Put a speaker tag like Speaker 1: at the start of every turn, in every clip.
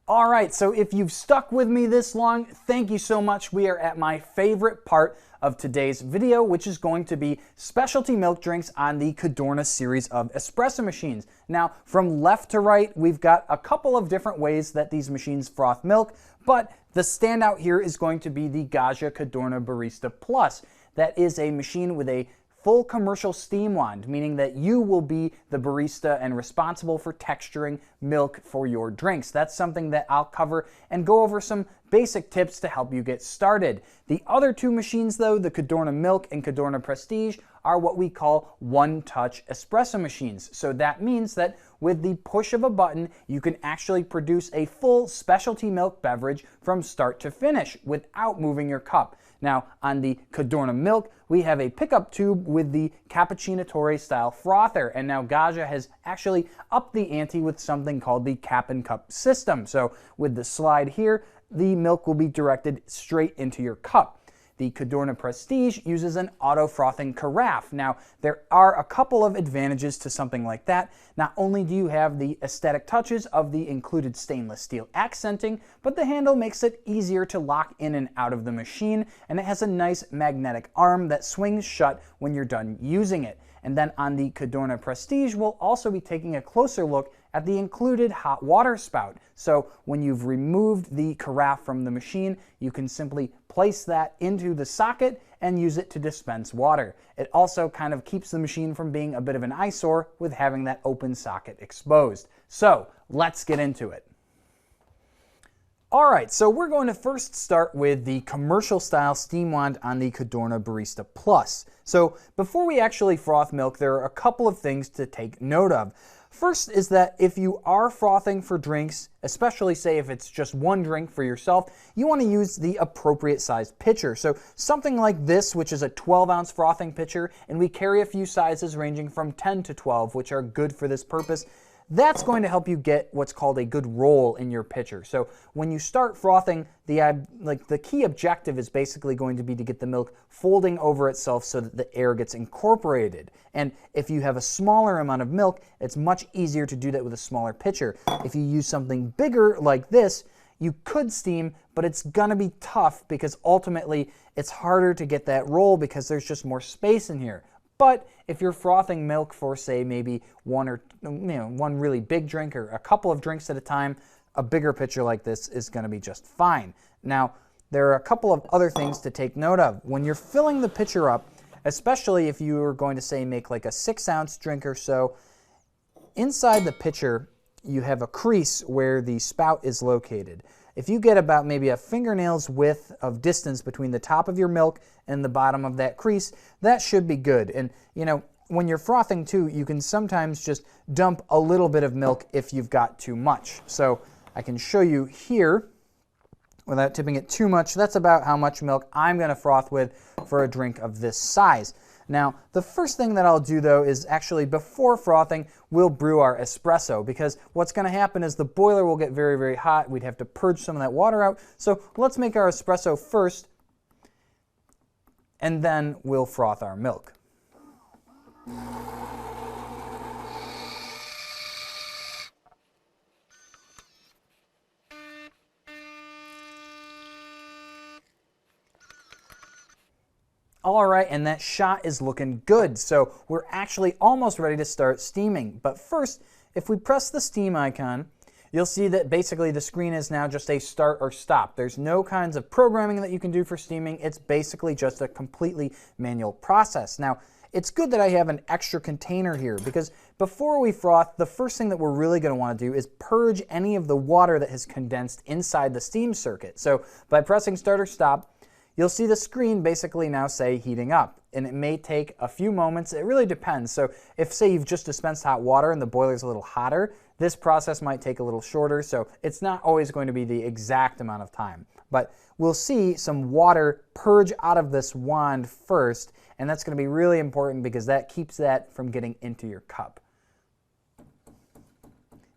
Speaker 1: All right, so if you've stuck with me this long, thank you so much. We are at my favorite part of today's video, which is going to be specialty milk drinks on the Cadorna series of espresso machines. Now, from left to right, we've got a couple of different ways that these machines froth milk, but the standout here is going to be the Gaggia Cadorna Barista Plus. That is a machine with a full commercial steam wand, meaning that you will be the barista and responsible for texturing milk for your drinks. That's something that I'll cover and go over some basic tips to help you get started. The other two machines though, the Cadorna Milk and Cadorna Prestige, are what we call one-touch espresso machines. So that means that with the push of a button, you can actually produce a full specialty milk beverage from start to finish without moving your cup. Now, on the Cadorna Milk, we have a pickup tube with the Cappuccino style frother, and now Gaggia has actually upped the ante with something called the cap and cup system. So with the slide here, the milk will be directed straight into your cup. The Cadorna Prestige uses an auto frothing carafe. Now, there are a couple of advantages to something like that. Not only do you have the aesthetic touches of the included stainless steel accenting, but the handle makes it easier to lock in and out of the machine, and it has a nice magnetic arm that swings shut when you're done using it. And then on the Cadorna Prestige, we'll also be taking a closer look at the included hot water spout. So when you've removed the carafe from the machine, you can simply place that into the socket and use it to dispense water. It also kind of keeps the machine from being a bit of an eyesore with having that open socket exposed. So let's get into it. All right, so we're going to first start with the commercial style steam wand on the Cadorna Barista Plus. So before we actually froth milk, there are a couple of things to take note of. First is that if you are frothing for drinks, especially say if it's just one drink for yourself, you want to use the appropriate sized pitcher. So something like this, which is a 12-ounce frothing pitcher, and we carry a few sizes ranging from 10 to 12, which are good for this purpose. That's going to help you get what's called a good roll in your pitcher. So when you start frothing, the key objective is basically going to be to get the milk folding over itself so that the air gets incorporated. And if you have a smaller amount of milk, it's much easier to do that with a smaller pitcher. If you use something bigger like this, you could steam, but it's gonna be tough because ultimately it's harder to get that roll because there's just more space in here. But if you're frothing milk for, say, maybe one really big drink or a couple of drinks at a time, a bigger pitcher like this is going to be just fine. Now, there are a couple of other things to take note of. When you're filling the pitcher up, especially if you are going to, say, make like a 6-ounce drink or so, inside the pitcher, you have a crease where the spout is located. If you get about maybe a fingernail's width of distance between the top of your milk and the bottom of that crease, that should be good. And when you're frothing too, you can sometimes just dump a little bit of milk if you've got too much. So I can show you here, without tipping it too much, that's about how much milk I'm going to froth with for a drink of this size. Now, the first thing that I'll do though is actually before frothing, we'll brew our espresso, because what's going to happen is the boiler will get very, very hot. We'd have to purge some of that water out. So let's make our espresso first, and then we'll froth our milk. All right, and that shot is looking good. So we're actually almost ready to start steaming. But first, if we press the steam icon, you'll see that basically the screen is now just a start or stop. There's no kinds of programming that you can do for steaming. It's basically just a completely manual process. Now, it's good that I have an extra container here, because before we froth, the first thing that we're really going to want to do is purge any of the water that has condensed inside the steam circuit. So by pressing start or stop, you'll see the screen basically now say heating up, and it may take a few moments. It really depends. So if, say, you've just dispensed hot water and the boiler's a little hotter, this process might take a little shorter, so it's not always going to be the exact amount of time. But we'll see some water purge out of this wand first, and that's going to be really important because that keeps that from getting into your cup.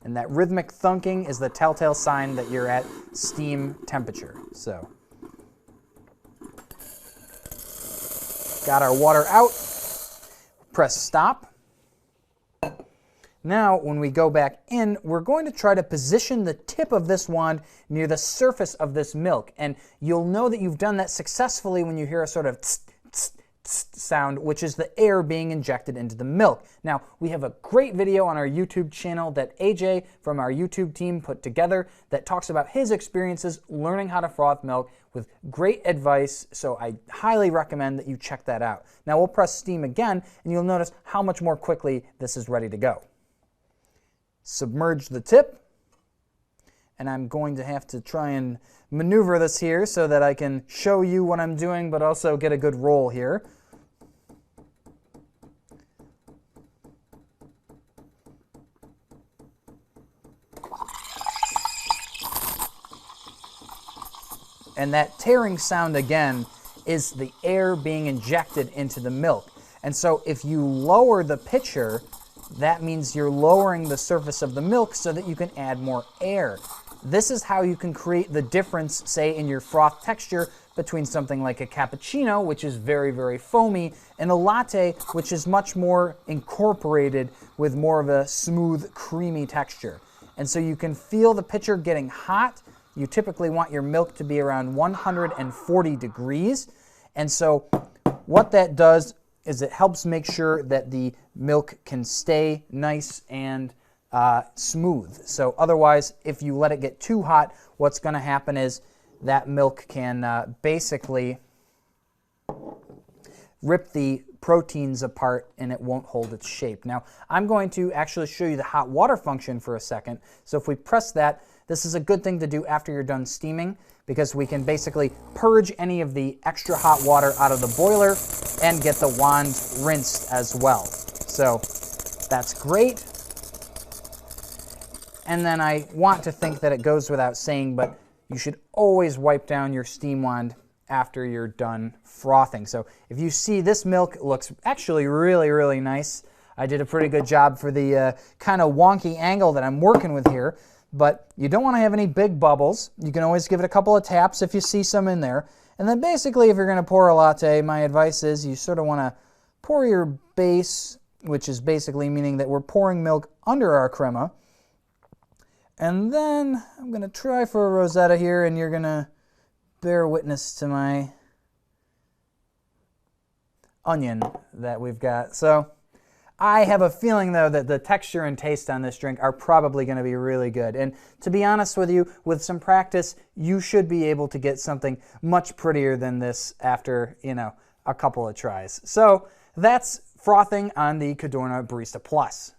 Speaker 1: And that rhythmic thunking is the telltale sign that you're at steam temperature. So got our water out, press stop. Now, when we go back in, we're going to try to position the tip of this wand near the surface of this milk. And you'll know that you've done that successfully when you hear a sort of tss, tss, tss sound, which is the air being injected into the milk. Now, we have a great video on our YouTube channel that AJ from our YouTube team put together that talks about his experiences learning how to froth milk with great advice, so I highly recommend that you check that out. Now, we'll press steam again, and you'll notice how much more quickly this is ready to go. Submerge the tip, and I'm going to have to try and maneuver this here so that I can show you what I'm doing, but also get a good roll here. And that tearing sound again is the air being injected into the milk. And so if you lower the pitcher, that means you're lowering the surface of the milk so that you can add more air. This is how you can create the difference, say, in your froth texture between something like a cappuccino, which is very, very foamy, and a latte, which is much more incorporated with more of a smooth, creamy texture. And so you can feel the pitcher getting hot. You typically want your milk to be around 140 degrees. And so what that does is it helps make sure that the milk can stay nice and smooth. So otherwise, if you let it get too hot, what's going to happen is that milk can basically rip the proteins apart and it won't hold its shape. Now, I'm going to actually show you the hot water function for a second. So if we press that, this is a good thing to do after you're done steaming because we can basically purge any of the extra hot water out of the boiler and get the wand rinsed as well. So that's great. And then I want to think that it goes without saying, but you should always wipe down your steam wand after you're done frothing. So if you see this milk looks actually really, really nice. I did a pretty good job for the kind of wonky angle that I'm working with here. But you don't want to have any big bubbles. You can always give it a couple of taps if you see some in there. And then basically if you're going to pour a latte, my advice is you sort of want to pour your base, which is basically meaning that we're pouring milk under our crema. And then I'm going to try for a rosetta here, and you're going to bear witness to my onion that we've got. So I have a feeling, though, that the texture and taste on this drink are probably going to be really good. And to be honest with you, with some practice, you should be able to get something much prettier than this after, a couple of tries. So that's frothing on the Cadorna Barista Plus.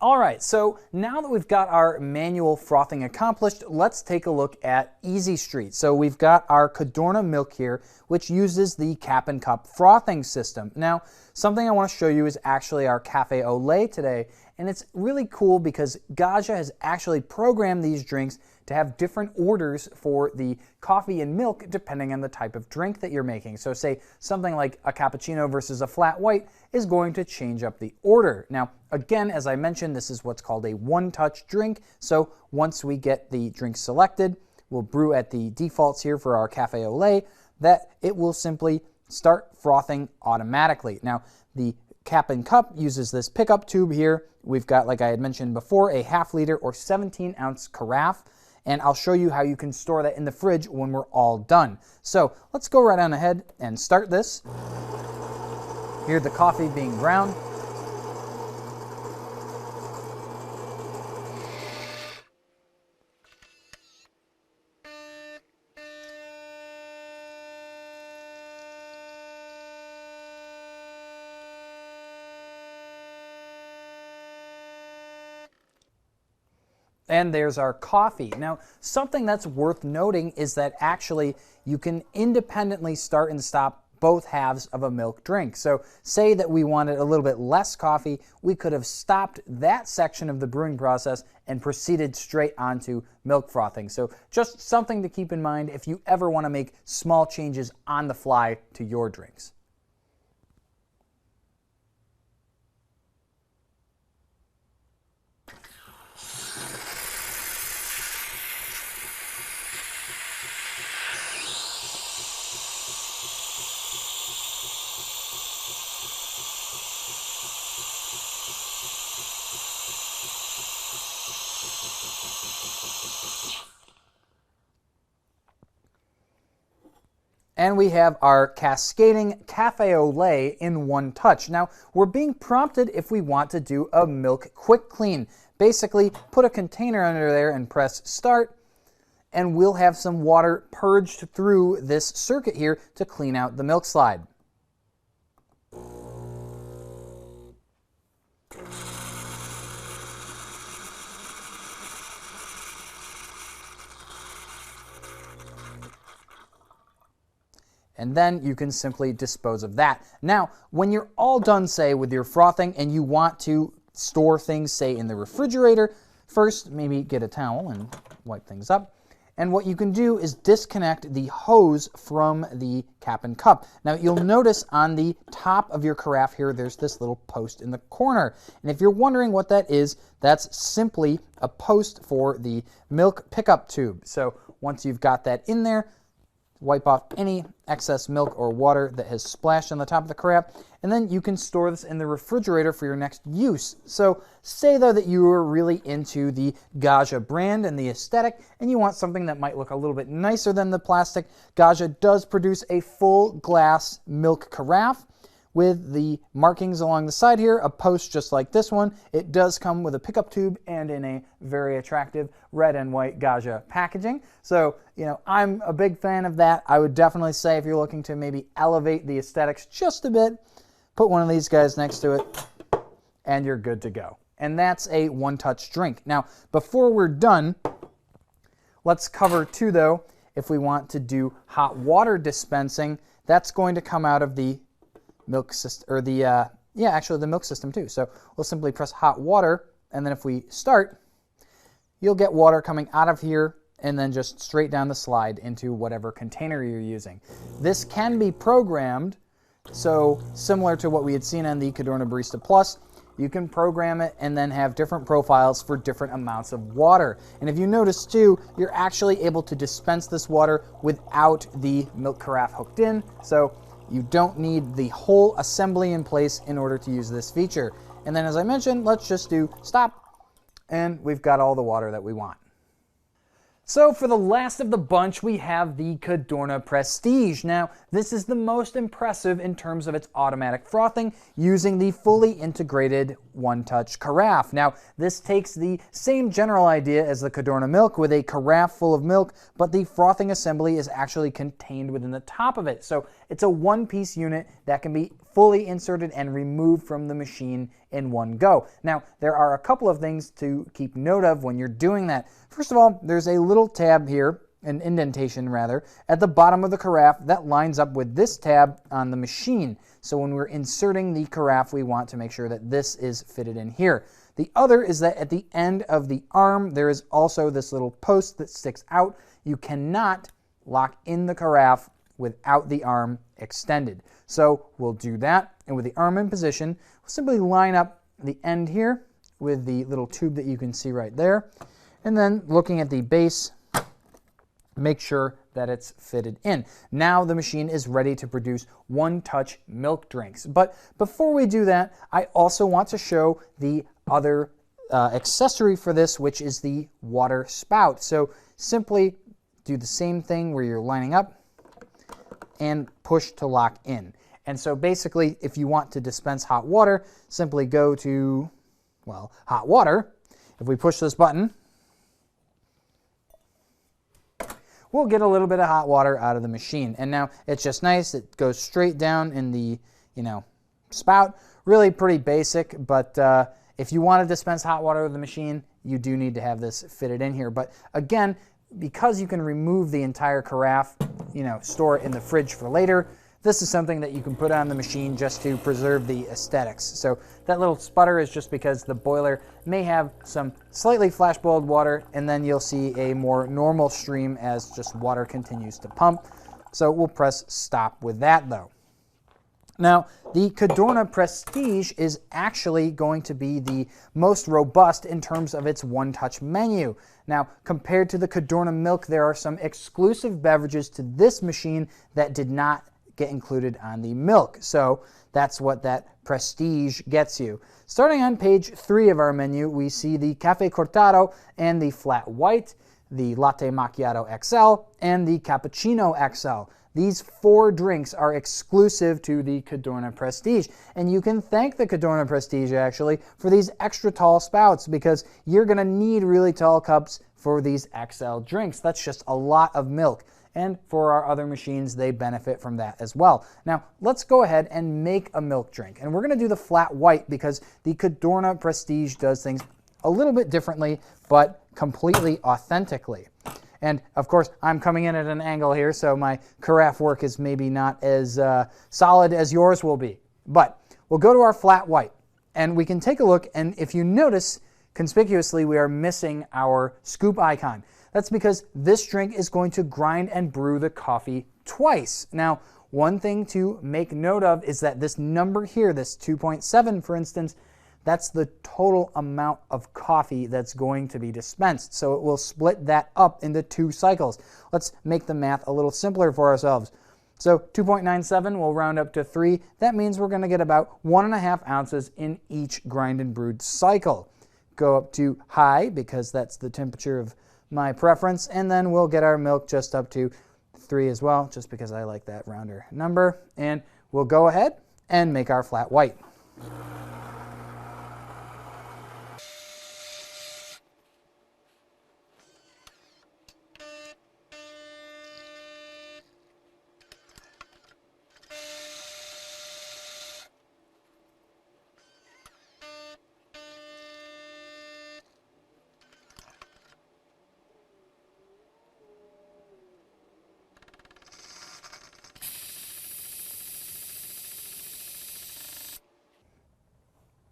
Speaker 1: All right, so now that we've got our manual frothing accomplished, let's take a look at Easy Street. So we've got our Cadorna milk here, which uses the cap and cup frothing system. Now, something I want to show you is actually our cafe au lait today, and it's really cool because Gaggia has actually programmed these drinks to have different orders for the coffee and milk depending on the type of drink that you're making. So say something like a cappuccino versus a flat white is going to change up the order. Now, again, as I mentioned, this is what's called a one-touch drink. So once we get the drink selected, we'll brew at the defaults here for our cafe au lait, that it will simply start frothing automatically. Now, the cap and cup uses this pickup tube here. We've got, like I had mentioned before, a 1/2 liter or 17-ounce carafe. And I'll show you how you can store that in the fridge when we're all done. So let's go right on ahead and start this. Hear the coffee being ground. And there's our coffee. Now, something that's worth noting is that actually you can independently start and stop both halves of a milk drink. So say that we wanted a little bit less coffee, we could have stopped that section of the brewing process and proceeded straight onto milk frothing. So just something to keep in mind if you ever want to make small changes on the fly to your drinks. And we have our cascading cafe au lait in one touch. Now, we're being prompted if we want to do a milk quick clean. Basically, put a container under there and press start, and we'll have some water purged through this circuit here to clean out the milk slide. And then you can simply dispose of that. Now, when you're all done, say, with your frothing and you want to store things, say, in the refrigerator, first maybe get a towel and wipe things up. And what you can do is disconnect the hose from the cap and cup. Now, you'll notice on the top of your carafe here, there's this little post in the corner. And if you're wondering what that is, that's simply a post for the milk pickup tube. So once you've got that in there, wipe off any excess milk or water that has splashed on the top of the carafe, and then you can store this in the refrigerator for your next use. So say though that you are really into the Gaggia brand and the aesthetic, and you want something that might look a little bit nicer than the plastic. Gaggia does produce a full glass milk carafe with the markings along the side here, a post just like this one. It does come with a pickup tube and in a very attractive red and white Gaggia packaging. So, you know, I'm a big fan of that. I would definitely say if you're looking to maybe elevate the aesthetics just a bit, put one of these guys next to it and you're good to go. And that's a one-touch drink. Now, before we're done, let's cover too though, if we want to do hot water dispensing, that's going to come out of the milk system, or the milk system too. So we'll simply press hot water, and then if we start, you'll get water coming out of here and then just straight down the slide into whatever container you're using. This can be programmed, so similar to what we had seen on the Cadorna Barista Plus, you can program it and then have different profiles for different amounts of water. And if you notice too, you're actually able to dispense this water without the milk carafe hooked in. So you don't need the whole assembly in place in order to use this feature. And then as I mentioned, let's just do stop, and we've got all the water that we want. So for the last of the bunch, we have the Cadorna Prestige. Now, this is the most impressive in terms of its automatic frothing using the fully integrated one-touch carafe. Now, this takes the same general idea as the Cadorna Milk with a carafe full of milk, but the frothing assembly is actually contained within the top of it. So it's a one-piece unit that can be fully inserted and removed from the machine in one go. Now, there are a couple of things to keep note of when you're doing that. First of all, there's a little tab here, an indentation rather, at the bottom of the carafe that lines up with this tab on the machine. So when we're inserting the carafe, we want to make sure that this is fitted in here. The other is that at the end of the arm, there is also this little post that sticks out. You cannot lock in the carafe without the arm extended. So we'll do that, and with the arm in position, we'll simply line up the end here with the little tube that you can see right there, and then looking at the base, make sure that it's fitted in. Now the machine is ready to produce one-touch milk drinks. But before we do that, I also want to show the other accessory for this, which is the water spout. So simply do the same thing where you're lining up and push to lock in. And so basically, if you want to dispense hot water, simply go to, well, hot water. If we push this button, we'll get a little bit of hot water out of the machine. And now it's just nice. It goes straight down in the, spout. Really pretty basic, but if you want to dispense hot water with the machine, you do need to have this fitted in here. But again, because you can remove the entire carafe, store it in the fridge for later, this is something that you can put on the machine just to preserve the aesthetics. So that little sputter is just because the boiler may have some slightly flash boiled water, and then you'll see a more normal stream as just water continues to pump. So we'll press stop with that though. Now, the Cadorna Prestige is actually going to be the most robust in terms of its one-touch menu. Now, compared to the Cadorna Milk, there are some exclusive beverages to this machine that did not get included on the milk. So that's what that Prestige gets you. Starting on page 3 of our menu, we see the Caffè Cortado and the Flat White, the Latte Macchiato XL, and the Cappuccino XL. these 4 drinks are exclusive to the Cadorna Prestige. And you can thank the Cadorna Prestige actually for these extra tall spouts, because you're going to need really tall cups for these XL drinks. That's just a lot of milk. And for our other machines, they benefit from that as well. Now, let's go ahead and make a milk drink. And we're going to do the flat white because the Cadorna Prestige does things a little bit differently, but completely authentically. And of course, I'm coming in at an angle here, so my carafe work is maybe not as solid as yours will be. But we'll go to our flat white, and we can take a look, and if you notice, conspicuously, we are missing our scoop icon. That's because this drink is going to grind and brew the coffee twice. Now, one thing to make note of is that this number here, this 2.7 for instance, that's the total amount of coffee that's going to be dispensed. So it will split that up into 2 cycles. Let's make the math a little simpler for ourselves. So 2.97 will round up to 3. That means we're going to get about 1.5 ounces in each grind and brewed cycle. Go up to high because that's the temperature of my preference, and then we'll get our milk just up to 3 as well, just because I like that rounder number. And we'll go ahead and make our flat white.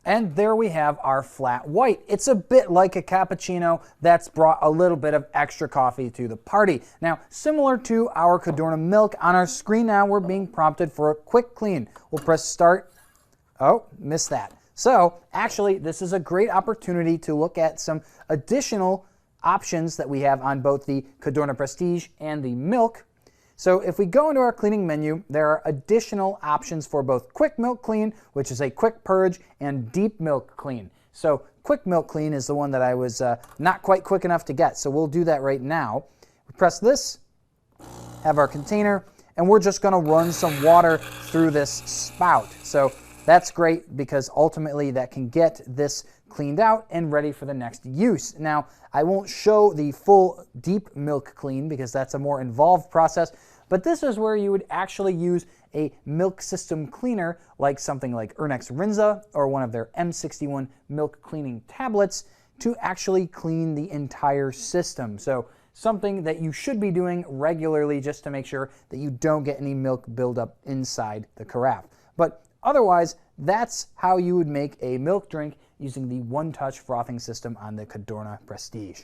Speaker 1: And there we have our flat white. It's a bit like a cappuccino that's brought a little bit of extra coffee to the party. Now, similar to our Cadorna milk, on our screen now we're being prompted for a quick clean. We'll press start. Oh, missed that. So actually, this is a great opportunity to look at some additional options that we have on both the Cadorna Prestige and the milk. So if we go into our cleaning menu, there are additional options for both quick milk clean, which is a quick purge, and deep milk clean. So quick milk clean is the one that I was not quite quick enough to get. So we'll do that right now. We press this, have our container, and we're just going to run some water through this spout. So that's great because ultimately that can get this cleaned out and ready for the next use. Now, I won't show the full deep milk clean because that's a more involved process, but this is where you would actually use a milk system cleaner like something like Ernex Rinza or one of their M61 milk cleaning tablets to actually clean the entire system. So something that you should be doing regularly just to make sure that you don't get any milk buildup inside the carafe. But otherwise, that's how you would make a milk drink using the one-touch frothing system on the Cadorna Prestige.